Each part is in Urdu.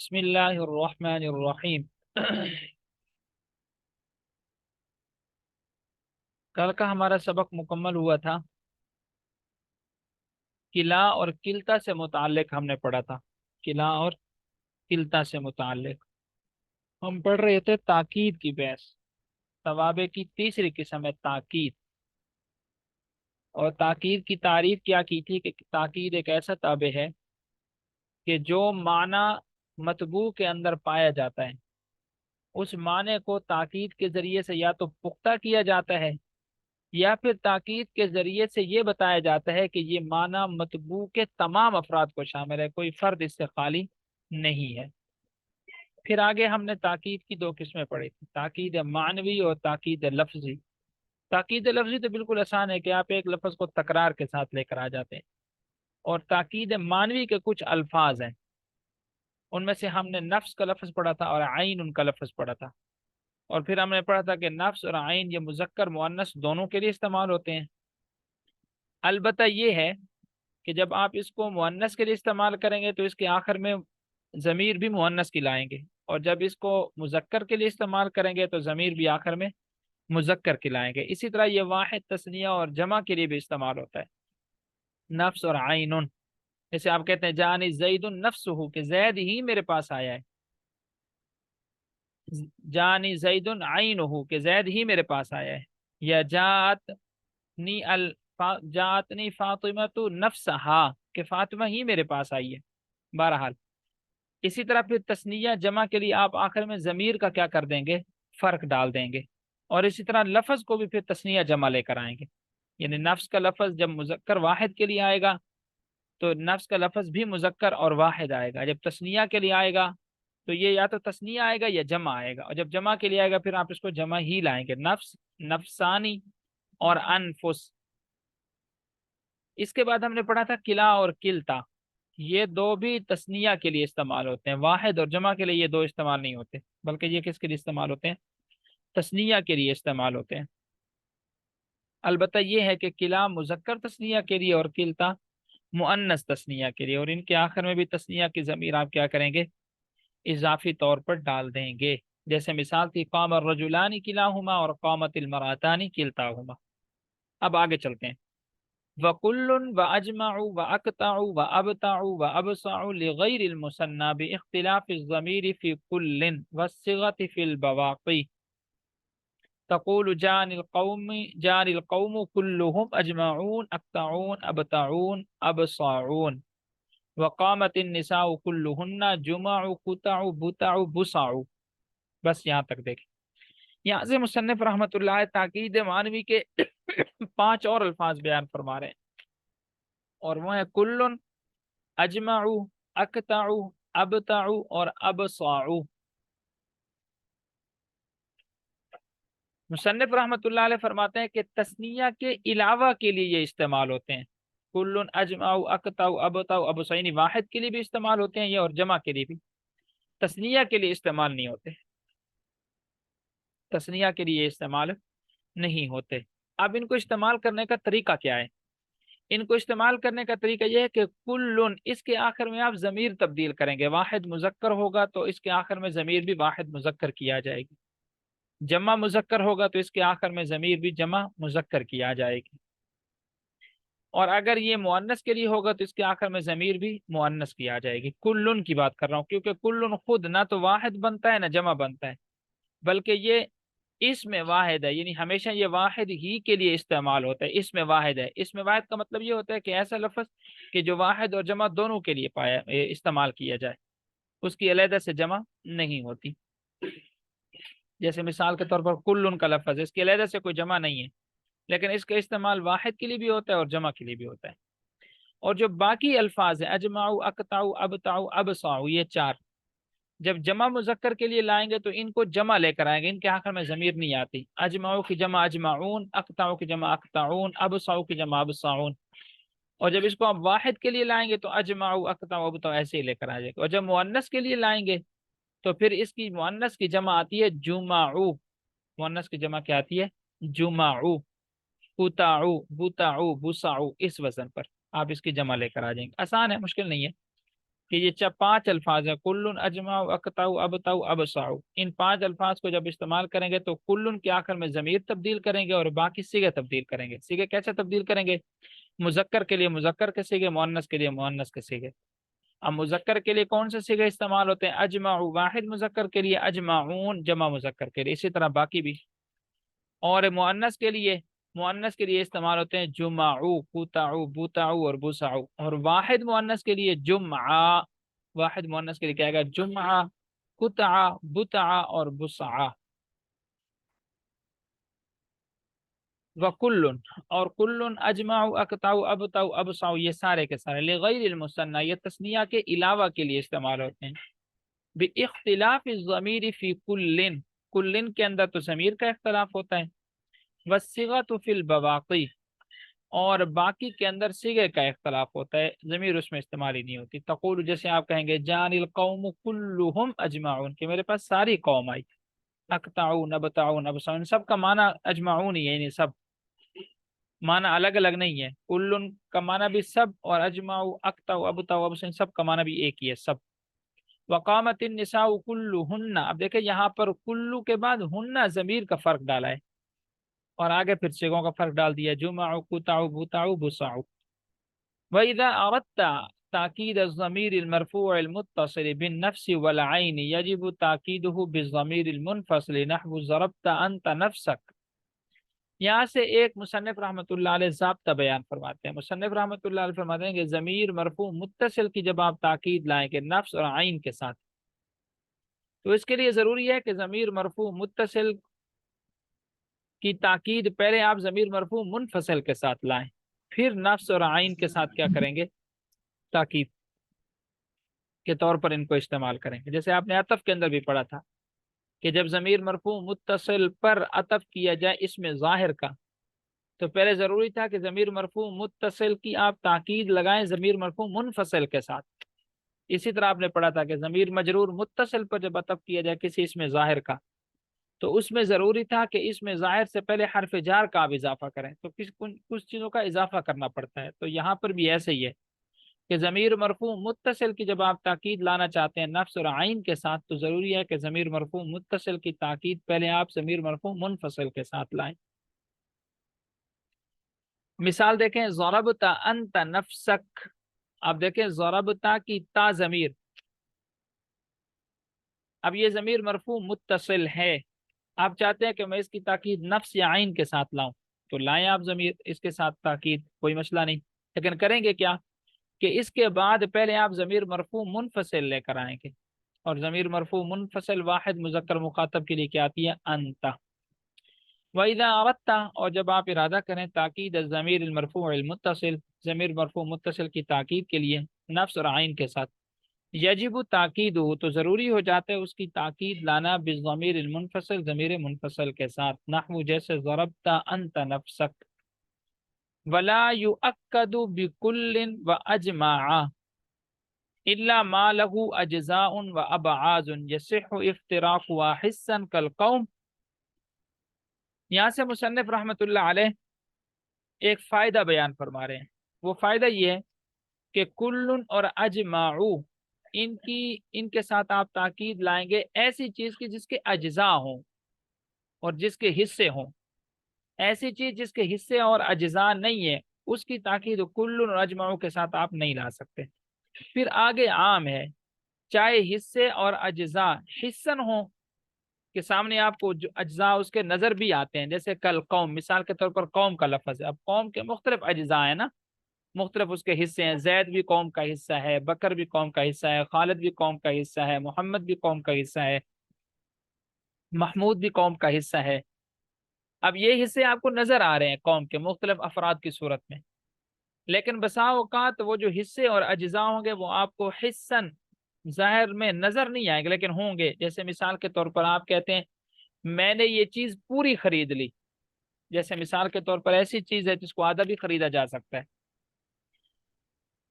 بسم اللہ الرحمن الرحیم۔ کل کا ہمارا سبق مکمل ہوا تھا۔ قلع اور کلتا سے متعلق ہم نے پڑھا تھا۔ قلع اور کلتا سے متعلق ہم پڑھ رہے تھے تاکید کی بحث۔ توابع کی تیسری قسم ہے تاکید، اور تاکید کی تعریف کیا کی تھی کہ تاکید ایک ایسا تابع ہے کہ جو معنی مطبوع کے اندر پایا جاتا ہے، اس معنی کو تاکید کے ذریعے سے یا تو پختہ کیا جاتا ہے، یا پھر تاکید کے ذریعے سے یہ بتایا جاتا ہے کہ یہ معنی مطبوع کے تمام افراد کو شامل ہے، کوئی فرد اس سے خالی نہیں ہے۔ پھر آگے ہم نے تاکید کی دو قسمیں پڑھی تھی، تاکید معنوی اور تاکید لفظی۔ تاکید لفظی تو بالکل آسان ہے کہ آپ ایک لفظ کو تکرار کے ساتھ لے کر آ جاتے ہیں، اور تاکید معنوی کے کچھ الفاظ ہیں، ان میں سے ہم نے نفس کا لفظ پڑھا تھا اور عین ان کا لفظ پڑھا تھا، اور پھر ہم نے پڑھا تھا کہ نفس اور عین یہ مذکر مؤنث دونوں کے لیے استعمال ہوتے ہیں۔ البتہ یہ ہے کہ جب آپ اس کو مؤنث کے لیے استعمال کریں گے تو اس کے آخر میں ضمیر بھی مؤنث کی لائیں گے، اور جب اس کو مذکر کے لیے استعمال کریں گے تو ضمیر بھی آخر میں مذکر کی لائیں گے۔ اسی طرح یہ واحد تثنیہ اور جمع کے لیے بھی استعمال ہوتا ہے، نفس اور عین۔ جیسے آپ کہتے ہیں جانی زید نفسہ، کہ زید ہی میرے پاس آیا ہے، جانی زید عینہ، کہ زید ہی میرے پاس آیا ہے، یا جاتنی فاطمہ تو نفسہا، کہ فاطمہ ہی میرے پاس آئی ہے۔ بہرحال اسی طرح پھر تثنیہ جمع کے لیے آپ آخر میں ضمیر کا کیا کر دیں گے، فرق ڈال دیں گے، اور اسی طرح لفظ کو بھی پھر تثنیہ جمع لے کر آئیں گے۔ یعنی نفس کا لفظ جب مذکر واحد کے لیے آئے گا تو نفس کا لفظ بھی مذکر اور واحد آئے گا، جب تثنیہ کے لیے آئے گا تو یہ یا تو تثنیہ آئے گا یا جمع آئے گا، اور جب جمع کے لیے آئے گا پھر آپ اس کو جمع ہی لائیں گے، نفس، نفسانی اور انفس۔ اس کے بعد ہم نے پڑھا تھا قلع اور کلتا، یہ دو بھی تثنیہ کے لیے استعمال ہوتے ہیں، واحد اور جمع کے لیے یہ دو استعمال نہیں ہوتے، بلکہ یہ کس کے لیے استعمال ہوتے ہیں، تثنیہ کے لیے استعمال ہوتے ہیں۔ البتہ یہ ہے کہ قلع مذکر تثنیہ کے لیے اور کلتا مؤنث تثنیہ کے لیے، اور ان کے آخر میں بھی تثنیہ کی ضمیر آپ کیا کریں گے، اضافی طور پر ڈال دیں گے۔ جیسے مثال تھی قام الرجلان کلاہما اور قامت المرأتان کلتاہما۔ اب آگے چلتے ہیں۔ وَكُلٌّ وَأَجْمَعُ وَأَقْطَعُ وَأَبْطَعُ وَأَبْصَعُ لِغَيْرِ الْمُثَنَّى بِاخْتِلَافِ الضَّمِيرِ فِي كُلٍّ وَالصِّغَةِ فِي الْبَوَاقِي تقول جان القوم كلهم أجمعون أقطعون أبطعون أبصعون وقامت النساء كلهن جمع قطع بطع بصع۔ بس یہاں تک دیکھیں۔ یہاں سے مصنف رحمۃ اللہ تاکید معنوی کے 5 اور الفاظ بیان فرما رہے ہیں، اور وہ ہے کل، اجمع، اقطع، ابطع اور ابصع۔ مصنف رحمۃ اللہ علیہ فرماتے ہیں کہ تثنیہ کے علاوہ کے لیے یہ استعمال ہوتے ہیں، کل، اجمع، اقطع، ابطع، ابصع، یعنی واحد کے لیے بھی استعمال ہوتے ہیں یہ، اور جمع کے لیے بھی، تثنیہ کے لیے استعمال نہیں ہوتے، تثنیہ کے لیے استعمال نہیں ہوتے۔ اب ان کو استعمال کرنے کا طریقہ کیا ہے؟ ان کو استعمال کرنے کا طریقہ یہ ہے کہ کل، اس کے آخر میں آپ ضمیر تبدیل کریں گے، واحد مذکر ہوگا تو اس کے آخر میں ضمیر بھی واحد مذکر کی آ جائے گی، جمع مذکر ہوگا تو اس کے آخر میں ضمیر بھی جمع مذکر کی آ جائے گی، اور اگر یہ مؤنث کے لیے ہوگا تو اس کے آخر میں ضمیر بھی مؤنث کی آ جائے گی۔ کلن کی بات کر رہا ہوں کیونکہ کلن خود نہ تو واحد بنتا ہے نہ جمع بنتا ہے، بلکہ یہ اس میں واحد ہے، یعنی ہمیشہ یہ واحد ہی کے لیے استعمال ہوتا ہے، اس میں واحد ہے۔ اس میں واحد کا مطلب یہ ہوتا ہے کہ ایسا لفظ کہ جو واحد اور جمع دونوں کے لیے استعمال کیا جائے، اس کی علیحدہ سے جمع نہیں ہوتی۔ جیسے مثال کے طور پر کل کا لفظ ہے، اس کی علیحدہ سے کوئی جمع نہیں ہے، لیکن اس کا استعمال واحد کے لیے بھی ہوتا ہے اور جمع کے لیے بھی ہوتا ہے۔ اور جو باقی الفاظ ہیں اجمع، اقطع، ابطع، ابصع، یہ 4 جب جمع مذکر کے لیے لائیں گے تو ان کو جمع لے کر آئیں گے، ان کے آخر میں ضمیر نہیں آتی۔ اجمع کی جمع اجمعون، اقطع کی جمع اقطعون، ابصع کی جمع ابصعون۔ اور جب اس کو آپ واحد کے لیے لائیں گے تو اجمع، اقطع، ابطع ایسے ہی لے کر آ جائے گا، اور جب مؤنث کے لیے لائیں گے تو پھر اس کی مؤنث کی جمع آتی ہے جمعو، مؤنث کی جمع کیا آتی ہے، جمعو، قطعو، بطعو، بصعو، اس وزن پر آپ اس کی جمع لے کر آ جائیں گے۔ آسان ہے، مشکل نہیں ہے۔ کہ یہ 5 الفاظ ہیں، کلن، اجمع، اقطع، ابطع، ابصع، ان 5 الفاظ کو جب استعمال کریں گے تو کلن کے آخر میں ضمیر تبدیل کریں گے اور باقی صیغے تبدیل کریں گے۔ صیغے کیسے تبدیل کریں گے؟ مذکر کے لیے مذکر کے صیغے، مؤنث کے لیے مؤنث کے صیغے۔ اب مذکر کے لیے کون سے صیغے استعمال ہوتے ہیں؟ اجمع واحد مذکر کے لیے، اجمعون جمع مذکر کے لیے، اسی طرح باقی بھی۔ اور مؤنث کے لیے استعمال ہوتے ہیں جمعو، قطعو، بتعو اور بسعو۔ اور واحد مؤنث کے لیے جمعہ، واحد مؤنث کے لیے کیا گا؟ جمعہ، قطعہ، بتعہ اور بسعہ۔ وکلن، اور کلن، اجمع، اقطع، ابطع، ابصع، یہ سارے کے سارے لغیر المثنى، یہ تثنیہ کے علاوہ کے لیے استعمال ہوتے ہیں۔ باختلاف الضمیر فی کلن، کلن کے اندر تو ضمیر کا اختلاف ہوتا ہے، والصیغۃ فی البواقی، اور باقی کے اندر صیغے کا اختلاف ہوتا ہے، ضمیر اس میں استعمال ہی نہیں ہوتی۔ تقول، جیسے آپ کہیں گے جان القوم کلهم اجمعون، کہ میرے پاس ساری قوم آئی۔ اقطعون، ابطعون، ابصعون، سب کا معنی اجمعون ہی ہے، یعنی سب، معنی الگ الگ نہیں ہے۔ کلن کا معنی بھی سب، اور اجمع، اقطع، ابطع، ابصعون، سب کا معنی بھی ایک ہی ہے، سب۔ وقامت النساء کلہن، اب دیکھیں یہاں پر کلو کے بعد ہن ضمیر کا فرق ڈالا ہے، اور آگے پھر صیغوں کا فرق ڈال دیا، جمع، قطع، بتع، بسع۔ وإذا أردت تأكيد الضمير المرفوع المتصل بالنفس والعين يجب تأكيده بالضمير المنفصل نحو ضربت أنت نفسك۔ یہاں سے ایک مصنف رحمۃ اللہ علیہ ضابطہ بیان فرماتے ہیں۔ مصنف رحمۃ اللہ علیہ فرماتے ہیں کہ ضمیر مرفوع متصل کی جب آپ تاکید لائیں گے نفس اور عین کے ساتھ، تو اس کے لیے ضروری ہے کہ ضمیر مرفوع متصل کی تاکید پہلے آپ ضمیر مرفوع منفصل کے ساتھ لائیں، پھر نفس اور عین کے ساتھ کیا کریں گے؟ تاکید کے طور پر ان کو استعمال کریں گے۔ جیسے آپ نے عطف کے اندر بھی پڑھا تھا کہ جب ضمیر مرفوع متصل پر عطف کیا جائے اس میں ظاہر کا، تو پہلے ضروری تھا کہ ضمیر مرفوع متصل کی آپ تاکید لگائیں ضمیر مرفوع منفصل کے ساتھ۔ اسی طرح آپ نے پڑھا تھا کہ ضمیر مجرور متصل پر جب عطف کیا جائے کسی اس میں ظاہر کا، تو اس میں ضروری تھا کہ اس میں ظاہر سے پہلے حرف جار کا آپ اضافہ کریں، تو کچھ چیزوں کا اضافہ کرنا پڑتا ہے۔ تو یہاں پر بھی ایسے ہی ہے کہ ضمیر مرفوع متصل کی جب آپ تاکید لانا چاہتے ہیں نفس اور عین کے ساتھ، تو ضروری ہے کہ ضمیر مرفوع متصل کی تاکید پہلے آپ ضمیر مرفوع منفصل کے ساتھ لائیں۔ مثال دیکھیں، ضربت انت نفسک، اب دیکھیں ضربتا کی تا ضمیر، اب یہ ضمیر مرفوع متصل ہے، آپ چاہتے ہیں کہ میں اس کی تاکید نفس یا عین کے ساتھ لاؤں، تو لائیں آپ ضمیر اس کے ساتھ تاکید، کوئی مسئلہ نہیں۔ لیکن کریں گے کیا کہ اس کے بعد پہلے آپ ضمیر مرفوع منفصل لے کر آئیں گے، اور ضمیر مرفوع منفصل واحد مذکر مخاطب کے لیے کیا آتی ہے؟ انت۔ وَإِذَا أَرَدْتَ، اور جب آپ ارادہ کریں تاکید الضمیر المرفوع المتصل، ضمیر مرفوع متصل کی تاکید کے لیے نفس اور عین کے ساتھ، یجب تاکید ہو، تو ضروری ہو جاتا ہے اس کی تاکید لانا بالضمیر المنفصل، ضمیر منفصل کے ساتھ، نحو جیسے ضربت انت نفسک۔ ولا یؤکد بکل واجمع الا ما له اجزاء وابعاد یصح افتراقها حسا كالقوم۔ یہاں سے مصنف رحمت اللہ علیہ ایک فائدہ بیان فرما رہے ہیں، وہ فائدہ یہ ہے کہ کل اور اجمعو، ان کے ساتھ آپ تاکید لائیں گے ایسی چیز کی جس کے اجزاء ہوں اور جس کے حصے ہوں۔ ایسی چیز جس کے حصے اور اجزاء نہیں ہے، اس کی تاکید کل اور اجمعو کے ساتھ آپ نہیں لا سکتے۔ پھر آگے عام ہے، چاہے حصے اور اجزاء حصن ہوں کہ سامنے آپ کو جو اجزاء اس کے نظر بھی آتے ہیں، جیسے کل قوم، مثال کے طور پر قوم کا لفظ ہے، اب قوم کے مختلف اجزاء ہیں نا، مختلف اس کے حصے ہیں، زید بھی قوم کا حصہ ہے، بکر بھی قوم کا حصہ ہے، خالد بھی قوم کا حصہ ہے، محمد بھی قوم کا حصہ ہے، محمود بھی قوم کا حصہ ہے۔ اب یہ حصے آپ کو نظر آ رہے ہیں قوم کے مختلف افراد کی صورت میں، لیکن بسا اوقات وہ جو حصے اور اجزاء ہوں گے وہ آپ کو حصن ظاہر میں نظر نہیں آئیں گے لیکن ہوں گے۔ جیسے مثال کے طور پر آپ کہتے ہیں میں نے یہ چیز پوری خرید لی، جیسے مثال کے طور پر ایسی چیز ہے جس کو آدھا بھی خریدا جا سکتا ہے،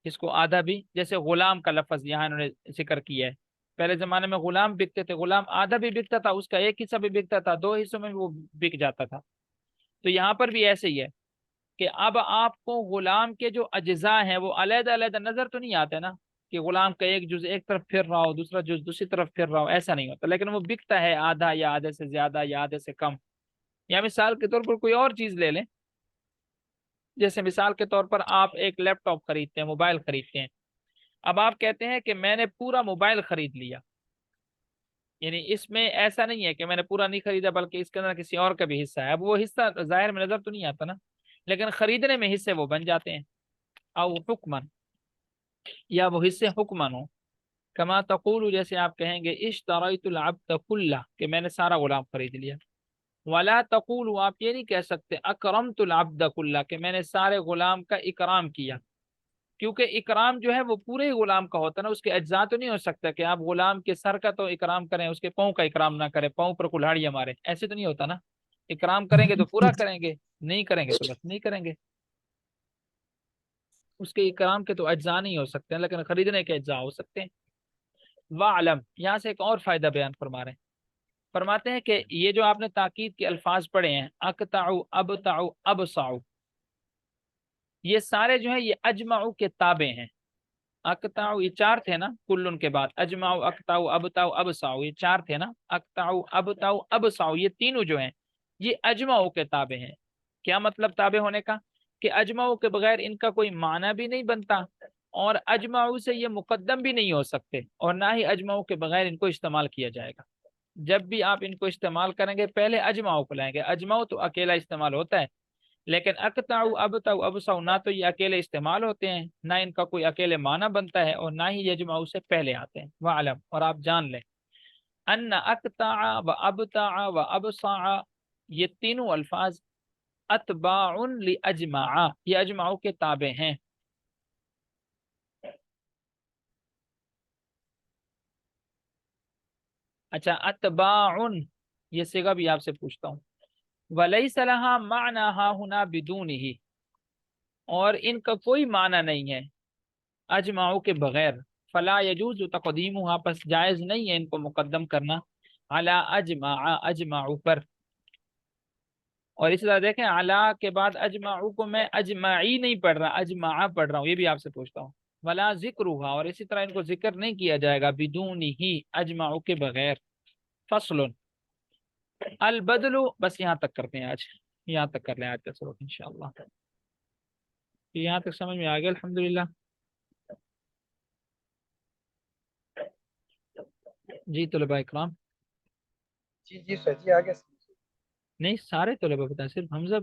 جس کو آدھا بھی، جیسے غلام کا لفظ یہاں انہوں نے ذکر کیا ہے، پہلے زمانے میں غلام بکتے تھے، غلام آدھا بھی بکتا تھا، اس کا ایک حصہ بھی بکتا تھا، دو حصوں میں بھی وہ بک جاتا تھا۔ تو یہاں پر بھی ایسے ہی ہے کہ اب آپ کو غلام کے جو اجزاء ہیں وہ علیحدہ علیحدہ نظر تو نہیں آتے نا، کہ غلام کا ایک جز ایک طرف پھر رہا ہو، دوسرا جز دوسری طرف پھر رہا ہو، ایسا نہیں ہوتا، لیکن وہ بکتا ہے آدھا یا آدھے سے زیادہ یا آدھے سے کم. یا مثال کے طور پر کوئی اور چیز لے لیں، جیسے مثال کے طور پر آپ ایک لیپ ٹاپ خریدتے ہیں، موبائل خریدتے ہیں. اب آپ کہتے ہیں کہ میں نے پورا موبائل خرید لیا، یعنی اس میں ایسا نہیں ہے کہ میں نے پورا نہیں خریدا بلکہ اس کے اندر کسی اور کا بھی حصہ ہے. اب وہ حصہ ظاہر میں نظر تو نہیں آتا نا، لیکن خریدنے میں حصے وہ بن جاتے ہیں. او حکمن، یا وہ حصے حکمن ہو. کما تقول، جیسے آپ کہیں گے اشتریت العبد کلہ، کہ میں نے سارا غلام خرید لیا. ولا تقول، آپ یہ نہیں کہہ سکتے اکرمت العبد کلہ، کہ میں نے سارے غلام کا اکرام کیا، کیونکہ اکرام جو ہے وہ پورے ہی غلام کا ہوتا ہے نا، اس کے اجزاء تو نہیں ہو سکتا کہ آپ غلام کے سر کا تو اکرام کریں، اس کے پاؤں کا اکرام نہ کریں، پاؤں پر کلہاڑیاں مارے، ایسے تو نہیں ہوتا نا. اکرام کریں گے تو پورا کریں گے، نہیں کریں گے تو بس نہیں کریں گے. اس کے اکرام کے تو اجزاء نہیں ہو سکتے ہیں، لیکن خریدنے کے اجزاء ہو سکتے ہیں. وعلم، یہاں سے ایک اور فائدہ بیان فرما رہے ہیں. فرماتے ہیں کہ یہ جو آپ نے تاکید کے الفاظ پڑھے ہیں، اقطعوا ابتعوا ابصعوا، یہ سارے جو ہیں یہ اجمعوا کے تابع ہیں. اقطعوا یہ چار تھے نا کلن کے بعد، اجمعوا اقطعوا ابتعوا ابصعوا یہ چار تھے نا، اقطعوا ابتعوا ابصعوا یہ تینوں جو ہیں یہ اجمعوا کے تابع ہیں. کیا مطلب تابع ہونے کا؟ کہ اجمعوا کے بغیر ان کا کوئی معنی بھی نہیں بنتا، اور اجمعوا سے یہ مقدم بھی نہیں ہو سکتے، اور نہ ہی اجمعوا کے بغیر ان کو استعمال کیا جائے گا. جب بھی آپ ان کو استعمال کریں گے پہلے اجمعوا کو لائیں گے. اجمعوا تو اکیلا استعمال ہوتا ہے، لیکن اقطعوا ابتعوا ابصعوا نہ تو یہ اکیلے استعمال ہوتے ہیں، نہ ان کا کوئی اکیلے معنی بنتا ہے، اور نہ ہی یجمعوا سے پہلے آتے ہیں. وعلم، اور آپ جان لیں ان اقطع و ابتع و ابصع یہ تینوں الفاظ اتباع لاجمع، یہ اجمعوا کے تابع ہیں. اچھا، اتباع یہ صیغہ بھی آپ سے پوچھتا ہوں. ولیس لها معنی ها هنا بدونه، اور ان کا کوئی معنی نہیں ہے اجمعوا کے بغیر. فلا يجوز تقدیمها، پس جائز نہیں ہے ان کو مقدم کرنا علی اجمع اجمعوا پر. اور اس طرح دیکھیں علی کے بعد اجمعوا کو میں اجمعی نہیں پڑھ رہا، اجمع پڑھ رہا ہوں، یہ بھی آپ سے پوچھتا ہوں. ولا ذکرها، اور اسی طرح ان کو ذکر نہیں کیا جائے گا بدونه اجمعوا کے بغیر. فصل البدل، بس یہاں تک کرتے ہیں آج، یہاں تک کر لیں آج کا سبق انشاءاللہ. یہاں تک سمجھ میں آ گیا الحمدللہ. جی طلباء اکرام. جی جی سر جی آگے. نہیں سارے طلباء بتائیں، صرف حمزہ